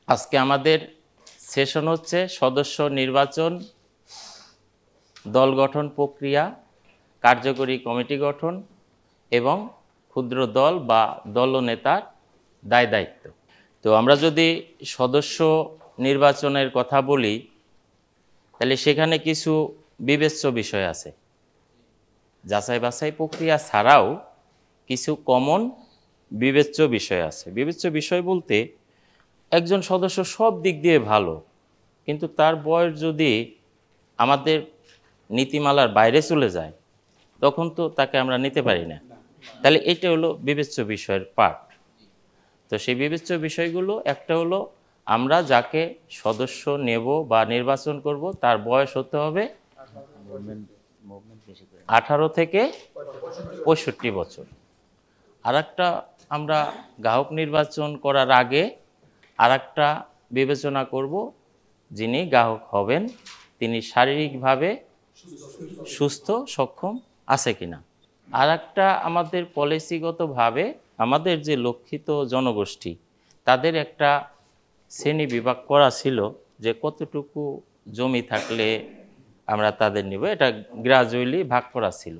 আজকে আমাদের সেশন হচ্ছে সদস্য নির্বাচন, দল গঠন প্রক্রিয়া, কার্যকরী কমিটি গঠন এবং ক্ষুদ্র দল বা দলনেতার দায় দায়িত্ব। তো আমরা যদি সদস্য নির্বাচনের কথা বলি তাহলে সেখানে কিছু বিবেচ্য বিষয় আছে। যাচাই বাছাই প্রক্রিয়া ছাড়াও কিছু কমন বিবেচ্য বিষয় আছে। বিবেচ্য বিষয় বলতে একজন সদস্য সব দিক দিয়ে ভালো, কিন্তু তার বয়স যদি আমাদের নীতিমালার বাইরে চলে যায় তখন তো তাকে আমরা নিতে পারি না। তাহলে এটা হলো বিবেচ্য বিষয়ের পার্ট। তো সেই বিবেচ্য বিষয়গুলো একটা হলো আমরা যাকে সদস্য নেব বা নির্বাচন করব তার বয়স হতে হবে 18 থেকে 65 বছর। আর একটা আমরা গ্রাহক নির্বাচন করার আগে আর একটা বিবেচনা করব, যিনি গ্রাহক হবেন তিনি শারীরিকভাবে সুস্থ সক্ষম আছে কিনা। আর একটা আমাদের পলিসিগতভাবে আমাদের যে লক্ষিত জনগোষ্ঠী তাদের একটা শ্রেণী বিভাগ করা ছিল যে কতটুকু জমি থাকলে আমরা তাদের নিব, এটা গ্রাজুয়ালি ভাগ করা ছিল।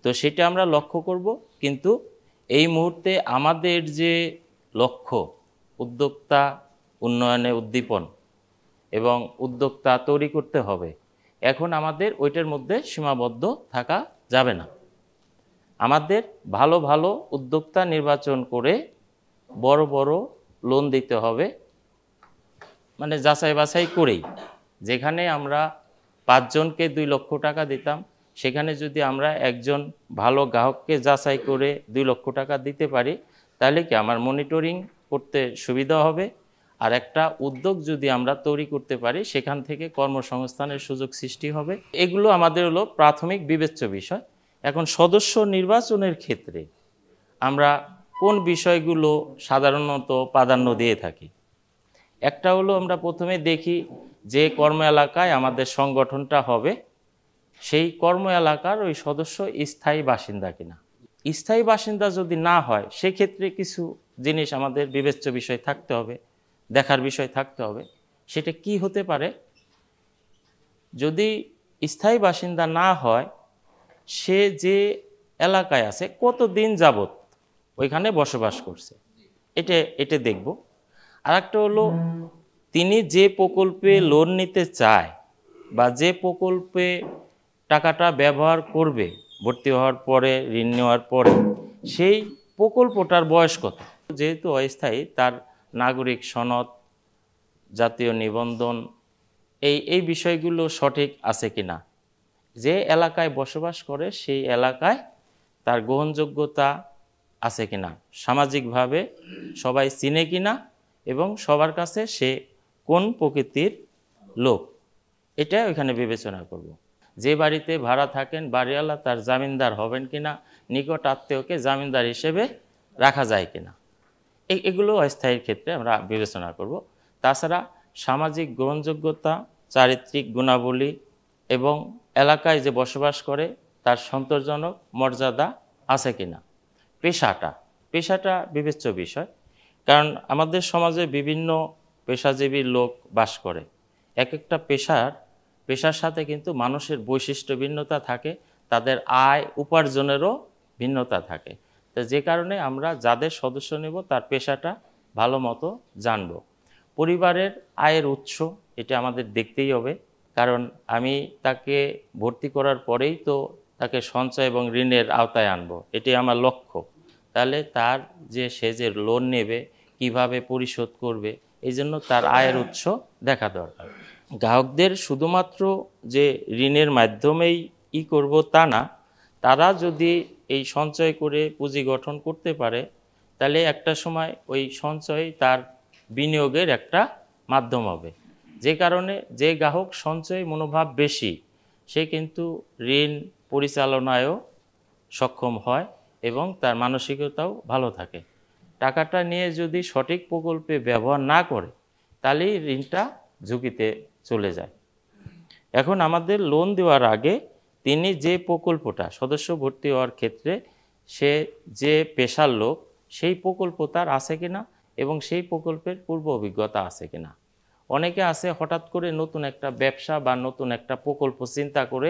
তো সেটা আমরা লক্ষ্য করব। কিন্তু এই মুহূর্তে আমাদের যে লক্ষ্য উদ্যোক্তা উন্নয়নে উদ্দীপন এবং উদ্যোক্তা তৈরি করতে হবে, এখন আমাদের ওইটার মধ্যে সীমাবদ্ধ থাকা যাবে না। আমাদের ভালো ভালো উদ্যোক্তা নির্বাচন করে বড় বড় লোন দিতে হবে, মানে যাচাই বাছাই করেই। যেখানে আমরা 5 জনকে 2 লক্ষ টাকা দিতাম, সেখানে যদি আমরা একজন ভালো গ্রাহককে যাচাই করে 2 লক্ষ টাকা দিতে পারি তাহলে কি আমার মনিটরিং করতে সুবিধা হবে। আর একটা উদ্যোগ যদি আমরা তৈরি করতে পারি সেখান থেকে কর্মসংস্থানের সুযোগ সৃষ্টি হবে। এগুলো আমাদের হলো প্রাথমিক বিবেচ্য বিষয়। এখন সদস্য নির্বাচনের ক্ষেত্রে আমরা কোন বিষয়গুলো সাধারণত প্রাধান্য দিয়ে থাকি? একটা হলো আমরা প্রথমে দেখি যে কর্ম এলাকায় আমাদের সংগঠনটা হবে সেই কর্ম এলাকার ওই সদস্য স্থায়ী বাসিন্দা কিনা। স্থায়ী বাসিন্দা যদি না হয় সেক্ষেত্রে কিছু জিনিস আমাদের বিবেচ্য বিষয় থাকতে হবে, দেখার বিষয় থাকতে হবে। সেটা কি হতে পারে? যদি স্থায়ী বাসিন্দা না হয়, সে যে এলাকায় আছে কতদিন যাবত ওইখানে বসবাস করছে, এটা দেখব। আর একটা হলো তিনি যে প্রকল্পে লোন নিতে চায় বা যে প্রকল্পে টাকাটা ব্যবহার করবে ভর্তি হওয়ার পরে, ঋণ নেওয়ার পরে, সেই প্রকল্পটার বয়স কত। যেহেতু অস্থায়ী, তার নাগরিক সনদ, জাতীয় নিবন্ধন, এই বিষয়গুলো সঠিক আছে কিনা। যে এলাকায় বসবাস করে সেই এলাকায় তার গ্রহণযোগ্যতা আছে কিনা, সামাজিকভাবে সবাই চিনে কিনা এবং সবার কাছে সে কোন প্রকৃতির লোক, এটা ওইখানে বিবেচনা করব। যে বাড়িতে ভাড়া থাকেন বাড়িওয়ালা তার জামিনদার হবেন কিনা, নিকট আত্মীয়কে জামিনদার হিসেবে রাখা যায় কিনা, এগুলো অস্থায়ীর ক্ষেত্রে আমরা বিবেচনা করব। তাছাড়া সামাজিক গ্রহণযোগ্যতা, চারিত্রিক গুণাবলী এবং এলাকায় যে বসবাস করে তার সন্তোষজনক মর্যাদা আছে কিনা। পেশাটা বিবেচ্য বিষয়, কারণ আমাদের সমাজে বিভিন্ন পেশাজীবী লোক বাস করে। এক একটা পেশার সাথে কিন্তু মানুষের বৈশিষ্ট্য ভিন্নতা থাকে, তাদের আয় উপার্জনেরও ভিন্নতা থাকে। তো যে কারণে আমরা যাদের সদস্য নেব তার পেশাটা ভালো মতো জানব। পরিবারের আয়ের উৎস এটা আমাদের দেখতেই হবে, কারণ আমি তাকে ভর্তি করার পরেই তো তাকে সঞ্চয় এবং ঋণের আওতায় আনবো, এটি আমার লক্ষ্য। তাহলে তার সে যে লোন নেবে কিভাবে পরিশোধ করবে, এই জন্য তার আয়ের উৎস দেখা দরকার। গ্রাহকদের শুধুমাত্র যে ঋণের মাধ্যমেই করব তা না, তারা যদি এই সঞ্চয় করে পুঁজি গঠন করতে পারে তাহলে একটা সময় ওই সঞ্চয় তার বিনিয়োগের একটা মাধ্যম হবে। যে কারণে যে গ্রাহক সঞ্চয় মনোভাব বেশি সে কিন্তু ঋণ পরিচালনায়ও সক্ষম হয় এবং তার মানসিকতাও ভালো থাকে। টাকাটা নিয়ে যদি সঠিক প্রকল্পে ব্যবহার না করে তাহলেই ঋণটা ঝুঁকিতে চলে যায়। এখন আমাদের লোন দেওয়ার আগে তিনি যে প্রকল্পটা সদস্য ভর্তি হওয়ার ক্ষেত্রে সে যে পেশার লোক সেই প্রকল্প তার আছে কিনা এবং সেই প্রকল্পের পূর্ব অভিজ্ঞতা আছে কিনা। অনেকে আছে হঠাৎ করে নতুন একটা ব্যবসা বা নতুন একটা প্রকল্প চিন্তা করে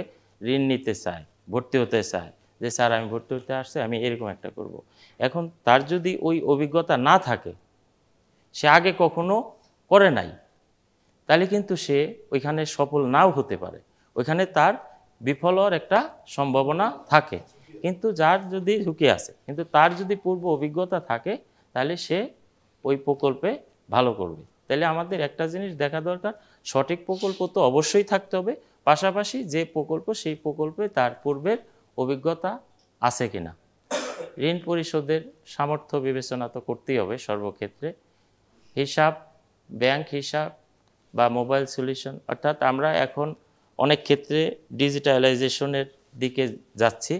ঋণ নিতে চায়, ভর্তি হতে চায়, যে স্যার আমি ভর্তি হতে আসছে, আমি এরকম একটা করব। এখন তার যদি ওই অভিজ্ঞতা না থাকে, সে আগে কখনো করে নাই, তাহলে কিন্তু সে ওইখানে সফল নাও হতে পারে, ওইখানে তার বিফল হওয়ার একটা সম্ভাবনা থাকে। কিন্তু যার যদি ঝুঁকি আছে, কিন্তু তার যদি পূর্ব অভিজ্ঞতা থাকে, তাহলে সে ওই প্রকল্পে ভালো করবে। তাহলে আমাদের একটা জিনিস দেখা দরকার, সঠিক প্রকল্প তো অবশ্যই থাকতে হবে, পাশাপাশি যে প্রকল্প সেই প্রকল্পে তার পূর্বের অভিজ্ঞতা আছে কিনা। ঋণ পরিশোধের সামর্থ্য বিবেচনা তো করতেই হবে সর্বক্ষেত্রে। হিসাব, ব্যাংক হিসাব বা মোবাইল সলিউশন, অর্থাৎ আমরা এখন অনেক ক্ষেত্রে ডিজিটালাইজেশনের দিকে যাচ্ছি।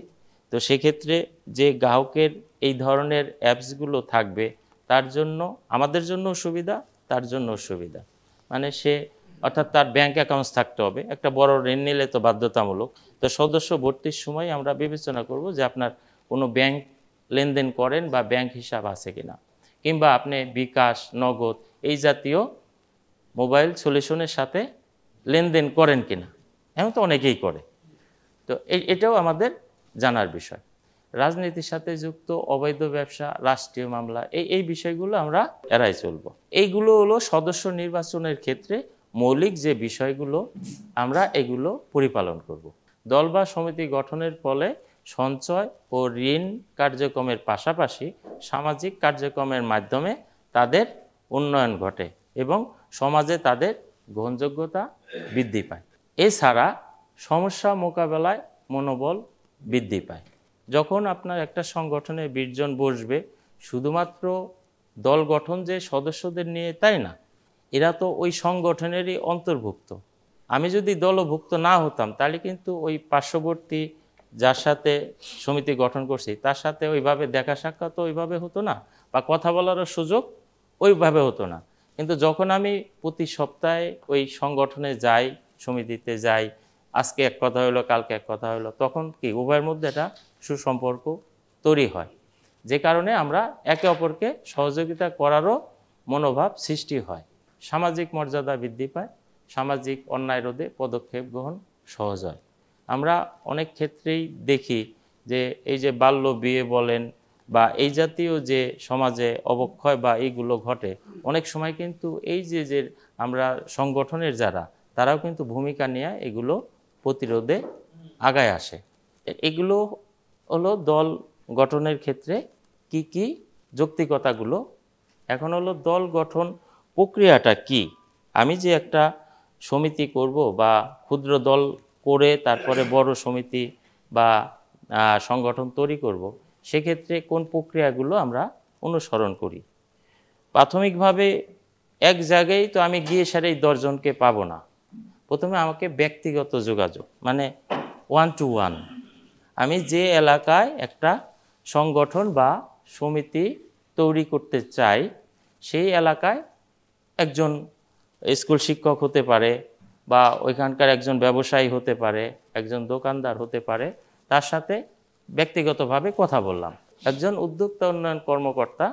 তো সেক্ষেত্রে যে গ্রাহকের এই ধরনের অ্যাপসগুলো থাকবে, তার জন্য আমাদের জন্য সুবিধা, তার জন্য সুবিধা। মানে সে অর্থাৎ তার ব্যাংক অ্যাকাউন্টস থাকতে হবে, একটা বড় ঋণ নিলে তো বাধ্যতামূলক। তো সদস্য ভর্তির সময় আমরা বিবেচনা করব যে আপনার কোনো ব্যাংক লেনদেন করেন বা ব্যাংক হিসাব আছে কিনা, কিংবা আপনি বিকাশ, নগদ এই জাতীয় মোবাইল সলিউশনের সাথে লেনদেন করেন কিনা। এখন তো অনেকেই করে। তো এটাও আমাদের জানার বিষয়। রাজনীতির সাথে যুক্ত অবৈধ ব্যবসা, রাষ্ট্রীয় মামলা, এই বিষয়গুলো আমরা এড়াই চলব। এইগুলো হলো সদস্য নির্বাচনের ক্ষেত্রে মৌলিক যে বিষয়গুলো, আমরা এগুলো পরিপালন করব। দল বা সমিতি গঠনের ফলে সঞ্চয় ও ঋণ কার্যক্রমের পাশাপাশি সামাজিক কার্যক্রমের মাধ্যমে তাদের উন্নয়ন ঘটে এবং সমাজে তাদের গ্রহণযোগ্যতা বৃদ্ধি পায়। এছাড়া সমস্যা মোকাবেলায় মনোবল বৃদ্ধি পায়। যখন আপনার একটা সংগঠনে 20 জন বসবে, শুধুমাত্র দল গঠন যে সদস্যদের নিয়ে তাই না, এরা তো ওই সংগঠনেরই অন্তর্ভুক্ত। আমি যদি দলভুক্ত না হতাম, তাহলে কিন্তু ওই পার্শ্ববর্তী যার সাথে সমিতি গঠন করছি তার সাথে ওইভাবে দেখা সাক্ষাৎ ওইভাবে হতো না, বা কথা বলারও সুযোগ ওইভাবে হতো না। কিন্তু যখন আমি প্রতি সপ্তাহে ওই সংগঠনে যাই, সমিতিতে যাই, আজকে এক কথা হলো, কালকে এক কথা হলো, তখন কি উভয়ের মধ্যে একটা সুসম্পর্ক তৈরি হয়, যে কারণে আমরা একে অপরকে সহযোগিতা করারও মনোভাব সৃষ্টি হয়। সামাজিক মর্যাদা বৃদ্ধি পায়, সামাজিক অন্যায় রোধে পদক্ষেপ গ্রহণ সহজ হয়। আমরা অনেক ক্ষেত্রেই দেখি যে এই যে বাল্য বিয়ে বলেন বা এই জাতীয় যে সমাজে অবক্ষয় বা এইগুলো ঘটে, অনেক সময় কিন্তু এই যে আমরা সংগঠনের যারা, তারাও কিন্তু ভূমিকা নিয়ে এগুলো প্রতিরোধে আগায় আসে। এগুলো হলো দল গঠনের ক্ষেত্রে কি কি যৌক্তিকতাগুলো। এখন হলো দল গঠন প্রক্রিয়াটা কি। আমি যে একটা সমিতি করব বা ক্ষুদ্র দল করে তারপরে বড় সমিতি বা সংগঠন তৈরি করব, সেক্ষেত্রে কোন প্রক্রিয়াগুলো আমরা অনুসরণ করি। প্রাথমিকভাবে এক জায়গায় তো আমি গিয়ে সারেই 10 জনকে পাবো না। প্রথমে আমাকে ব্যক্তিগত যোগাযোগ, মানে 1 to 1। আমি যে এলাকায় একটা সংগঠন বা সমিতি তৈরি করতে চাই, সেই এলাকায় একজন স্কুল শিক্ষক হতে পারে, বা ওইখানকার একজন ব্যবসায়ী হতে পারে, একজন দোকানদার হতে পারে, তার সাথে ব্যক্তিগতভাবে কথা বললাম। একজন উদ্যোক্তা উন্নয়ন কর্মকর্তা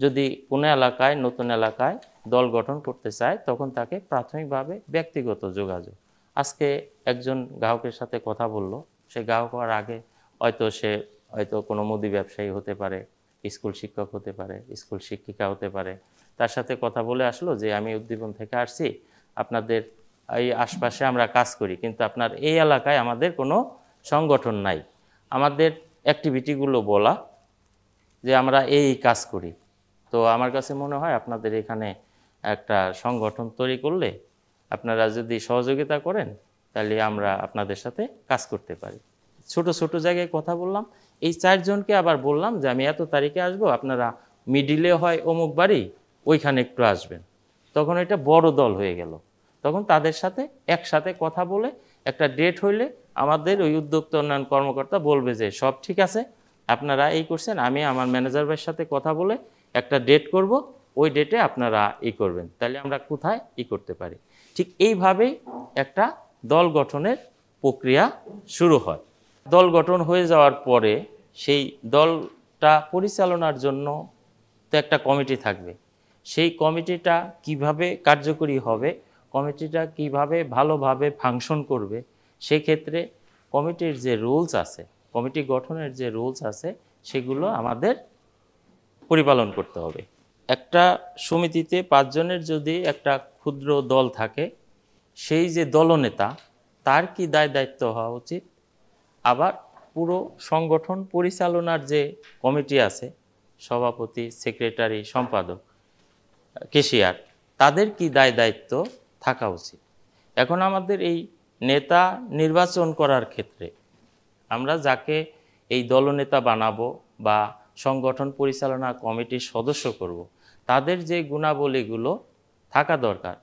যদি কোনো এলাকায়, নতুন এলাকায় দল গঠন করতে চায়, তখন তাকে প্রাথমিকভাবে ব্যক্তিগত যোগাযোগ। আজকে একজন গ্রাহকের সাথে কথা বললো, সে গ্রাহক হওয়ার আগে সে হয়তো কোনো মুদি ব্যবসায়ী হতে পারে, স্কুল শিক্ষক হতে পারে, স্কুল শিক্ষিকা হতে পারে। তার সাথে কথা বলে আসলো যে আমি উদ্দীপন থেকে আসছি, আপনাদের এই আশপাশে আমরা কাজ করি, কিন্তু আপনার এই এলাকায় আমাদের কোনো সংগঠন নাই। আমাদের অ্যাক্টিভিটিগুলো বলা যে আমরা এই কাজ করি। তো আমার কাছে মনে হয় আপনাদের এখানে একটা সংগঠন তৈরি করলে আপনারা যদি সহযোগিতা করেন, তাহলে আমরা আপনাদের সাথে কাজ করতে পারি। ছোট ছোট জায়গায় কথা বললাম। এই 4 জনকে আবার বললাম যে আমি এত তারিখে আসবো, আপনারা মিডিলে হয় অমুক বাড়ি, ওইখানে একটু আসবেন। তখন এটা বড় দল হয়ে গেল। তখন তাদের সাথে একসাথে কথা বলে একটা ডেট হইলে আমাদের ওই উদ্যোক্তা উন্নয়ন কর্মকর্তা বলবে যে সব ঠিক আছে, আপনারা এই করছেন, আমি আমার ম্যানেজার ভাইয়ের সাথে কথা বলে একটা ডেট করব, ওই ডেটে আপনারা করবেন। তাহলে আমরা কোথায় করতে পারি। ঠিক এইভাবেই একটা দল গঠনের প্রক্রিয়া শুরু হয়। দল গঠন হয়ে যাওয়ার পরে সেই দলটা পরিচালনার জন্য তো একটা কমিটি থাকবে। সেই কমিটিটা কিভাবে কার্যকরী হবে, কমিটিটা কিভাবে ভালোভাবে ফাংশন করবে, সেক্ষেত্রে কমিটির যে রুলস আছে, কমিটি গঠনের যে রুলস আছে, সেগুলো আমাদের পরিপালন করতে হবে। একটা সমিতিতে 5 জনের যদি একটা ক্ষুদ্র দল থাকে, সেই যে দলনেতা তার কি দায় দায়িত্ব হওয়া উচিত, আবার পুরো সংগঠন পরিচালনার যে কমিটি আছে, সভাপতি, সেক্রেটারি, সম্পাদক, কেশিয়ার, তাদের কি দায় দায়িত্ব থাকা উচিত। এখন আমাদের এই নেতা নির্বাচন করার ক্ষেত্রে আমরা যাকে এই দলনেতা বানাবো বা সংগঠন পরিচালনা কমিটির সদস্য করব, তাদের যে গুণাবলীগুলো থাকা দরকার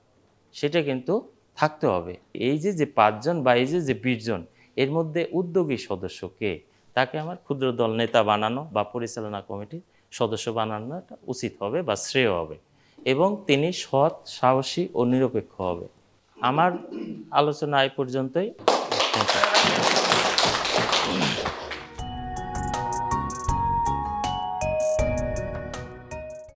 সেটা কিন্তু থাকতে হবে। এই যে 5 জন বা এই যে 20 জন, এর মধ্যে উদ্যোগী সদস্য কে, তাকে আমার ক্ষুদ্র দল নেতা বানানো বা পরিচালনা কমিটির সদস্য বানানোটা উচিত হবে বা শ্রেয় হবে, এবং তিনি সৎ, সাহসী ও নিরপেক্ষ হবে। আমার আলোচনা এই পর্যন্তই। Thank you.